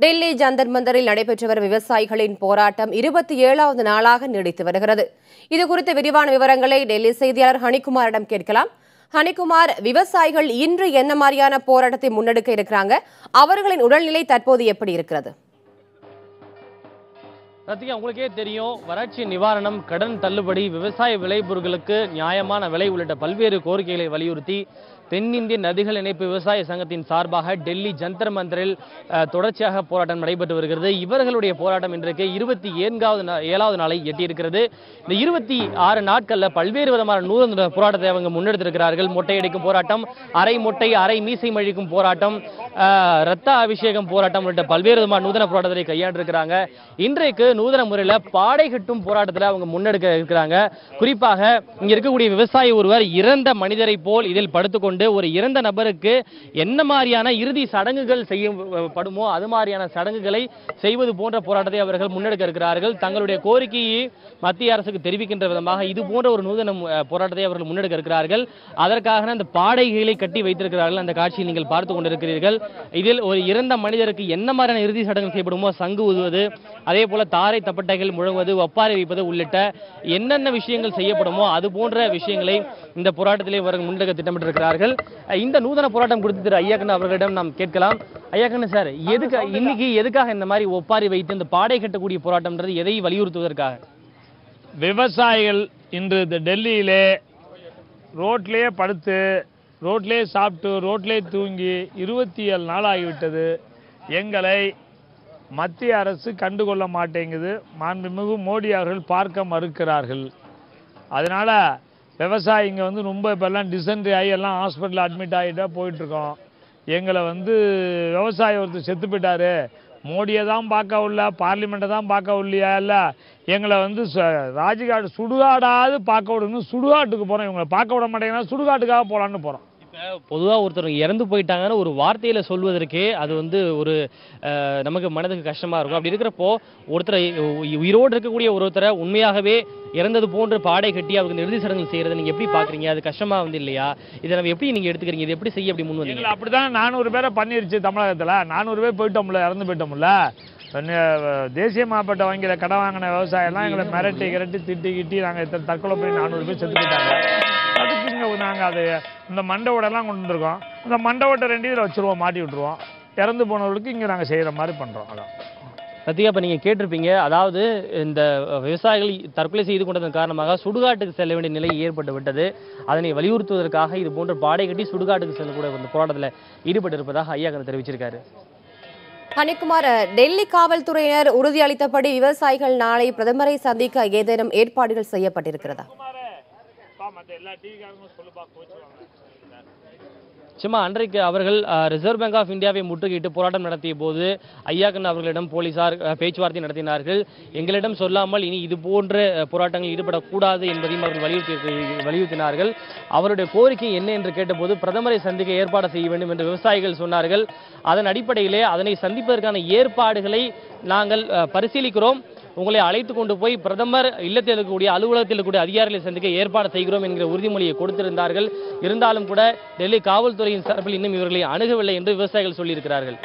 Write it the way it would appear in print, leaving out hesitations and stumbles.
டெல்லி ஜந்தர் மந்தரில் நடைபெற்று வரும் விவசாயிகளின் போராட்டம் 27வது நாளாக நீடித்து வருகிறது. இதுகுறித்த விரிவான விவரங்களை டெல்லி செய்தியாளர் ஹனிகுமாரிடம் கேட்கலாம். ஹனிகுமார், விவசாயிகள் இன்று என்ன மாதிரியான போராட்டத்தை முன்னெடுக்க இருக்கிறாங்க? அவர்களின் உடல்நிலை தற்போது எப்படி இருக்கிறது? சத்யா, உங்களுக்கே தெரியும், வறட்சி நிவாரணம், கடன் தள்ளுபடி, விவசாய விளைபொருட்களுக்கு நியாயமான விலை உள்ளிட்ட பல்வேறு கோரிக்கைகளை வலியுறுத்தி தென்னிந்திய நதிகள் இணைப்பு விவசாய சங்கத்தின் சார்பாக டெல்லி ஜந்தர் மந்தரில் தொடர்ச்சியாக போராட்டம் நடைபெற்று வருகிறது. இவர்களுடைய போராட்டம் இன்றைக்கு 27வது நாளை எட்டியிருக்கிறது. இந்த 26 நாட்களில் பல்வேறு விதமான நூறு போராட்டத்தை அவங்க முன்னெடுத்திருக்கிறார்கள். மொட்டையடிக்கும் போராட்டம், அரை மொட்டை அரை மீசை மழிக்கும் போராட்டம், ரத்த அபிஷேகம் போராட்டம் உள்ளிட்ட பல்வேறு விதமான நூதன போராட்டத்தை கையாண்டிருக்கிறாங்க. இன்றைக்கு நூதன முறையில் பாடை கட்டும் போராட்டத்தில் அவங்க முன்னெடுக்க இருக்கிறாங்க. குறிப்பாக இங்க இருக்கக்கூடிய விவசாயி ஒருவர் இறந்த மனிதரை போல் இதில் படுத்துக்கொண்டு ஒரு இறந்த நபருக்கு என்ன மாதிரியான இறுதி சடங்குகள் செய்யப்படுமோ அது மாதிரியான சடங்குகளை செய்வது போன்ற போராட்டத்தை அவர்கள் முன்னெடுக்க இருக்கிறார்கள். தங்களுடைய கோரிக்கையை மத்திய அரசுக்கு தெரிவிக்கின்ற விதமாக இது போன்ற ஒரு நூதன போராட்டத்தை அவர்கள் முன்னெடுக்க இருக்கிறார்கள். அதற்காக அந்த பாடைகளை கட்டி வைத்திருக்கிறார்கள். அந்த காட்சியை நீங்கள் பார்த்து கொண்டிருக்கிறீர்கள். இதில் ஒரு இறந்த மனிதருக்கு என்ன மாதிரியான இறுதி சடங்கு செய்யப்படுமோ, சங்கு ஊதுவது, அதே போல தாரை தப்பட்டைகள் முழங்குவது, ஒப்பாரி வைப்பது உள்ளிட்ட என்னென்ன விஷயங்கள் செய்யப்படுமோ அது போன்ற விஷயங்களை இந்த போராட்டத்திலே அவர்கள் முன்னெடுக்க திட்டமிட்டிருக்கிறார்கள். இந்த நூதன போராட்டம் குறித்து திரு ஐயாக்கண்ணு அவர்களிடம் நாம் கேட்கலாம். ஐயாக்கண்ணு சார், எதுக்காக இந்த மாதிரி ஒப்பாரி வைத்து இந்த பாடை கட்டக்கூடிய போராட்டம்ன்றது எதை வலியுறுத்துவதற்காக? விவசாயிகள் இன்று டெல்லியிலே ரோட்லேயே படுத்து, ரோட்லேயே சாப்பிட்டு, ரோட்லேயே தூங்கி 27 நாள் ஆகிவிட்டது. எங்களை மத்திய அரசு கண்டுகொள்ள மாட்டேங்குது. மாண்புமிகு மோடி அவர்கள் பார்க்க மறுக்கிறார்கள். அதனால் விவசாயிங்க ரொம்ப இப்போல்லாம் டிசென்ட்ரி ஆகி எல்லாம் ஹாஸ்பிட்டலில் அட்மிட் ஆகிட்டா போயிட்டுருக்கோம். எங்களை விவசாயி ஒருத்தர் செத்து போயிட்டாரு, மோடியை தான் பார்க்க உள்ள, பார்லிமெண்ட்டை தான் பார்க்க உள்ளியா, இல்லை எங்களை ராஜ்காட் சுடுகாடாவது பார்க்க விடணும், சுடுகாட்டுக்கு போகிறோம். இவங்களை பார்க்க விட மாட்டேங்கன்னா சுடுகாட்டுக்காக போகலான்னு போகிறோம். பொதுவாக ஒருத்தர் இறந்து போயிட்டாங்கன்னு ஒரு வார்த்தையில சொல்வதற்கே அது ஒரு நமக்கு மனதுக்கு கஷ்டமா இருக்கும். அப்படி இருக்கிறப்போ ஒருத்தரை உயிரோடு இருக்கக்கூடிய ஒருத்தரை உண்மையாகவே இறந்தது போன்று பாடை கட்டி அவருக்கு இறுதி சடங்கு செய்யறதை நீங்க எப்படி பாக்குறீங்க? அது கஷ்டமா இல்லையா? இதை நம்ம எப்படி நீங்க எடுத்துக்கிறீங்க? இது எப்படி செய்ய அப்படி முன் வந்தீங்க? அப்படிதான் 400 பேரை பண்ணிருச்சு தமிழகத்தில். 400 பேர் போயிட்டோம்ல, இறந்து போயிட்டோம்ல. தேசிய மாவட்ட வங்கியில் கடன் வாங்கின விவசாயம்லாம் எங்களை மிரட்டி திட்டி நாங்கள் தற்கொலை பண்ணி 400 பேர் செத்து போயிட்டாங்க. அதுக்கு நாங்கள் அதை இந்த மண்டவோடெல்லாம் கொண்டு வந்துருக்கோம். இந்த மண்டவோட்டை 2 இதில் வச்சுருவோம், மாட்டி விட்டுருவோம். இறந்து போனவர்களுக்கு இங்கே நாங்கள் செய்கிற மாதிரி பண்ணுறோம். அதான் சத்யா, இப்போ நீங்கள் கேட்டிருப்பீங்க, அதாவது இந்த விவசாயிகள் தற்கொலை செய்து கொண்டதன் காரணமாக சுடுகாட்டுக்கு செல்ல வேண்டிய நிலை ஏற்பட்டு விட்டது. அதனை வலியுறுத்துவதற்காக இது போன்ற பாடை கட்டி சுடுகாட்டுக்கு செல்லக்கூடிய இந்த போராட்டத்தில் ஈடுபட்டு இருப்பதாக ஐயாக்கண்ணு தெரிவிச்சிருக்காரு. ஹனிகுமார், டெல்லி காவல்துறையினர் உறுதியளித்தபடி விவசாயிகள் நாளை பிரதமரை சந்திக்க ஏதேனும் ஏற்பாடுகள் செய்யப்பட்டிருக்கிறதா? சும்மா அன்றைக்கு அவர்கள் ரிசர்வ் பேங்க் ஆஃப் இந்தியாவை முற்றுகையிட்டு போராட்டம் நடத்திய போது ஐயாக்கண்ணு அவர்களிடம் போலீசார் பேச்சுவார்த்தை நடத்தினார்கள். எங்களிடம் சொல்லாமல் இனி இது போன்ற போராட்டங்களில் ஈடுபடக்கூடாது என்பதையும் அவர்கள் வலியுறுத்தினார்கள். அவருடைய கோரிக்கை என்ன என்று கேட்டபோது பிரதமரை சந்திக்க ஏற்பாடு செய்ய வேண்டும் என்று விவசாயிகள் சொன்னார்கள். அதன் அடிப்படையிலே அதனை சந்திப்பதற்கான ஏற்பாடுகளை நாங்கள் பரிசீலிக்கிறோம், உங்களை அழைத்து கொண்டு போய் பிரதமர் இல்லத்தில் இருக்கக்கூடிய அலுவலகத்தில் இருக்கக்கூடிய அதிகாரிகளை சந்திக்க ஏற்பாடு செய்கிறோம் என்கிற உறுதிமொழியை கொடுத்திருந்தார்கள். இருந்தாலும் கூட டெல்லி காவல்துறையின் சார்பில் இன்னும் இவர்களை அணுகவில்லை என்று விவசாயிகள் சொல்லியிருக்கிறார்கள்.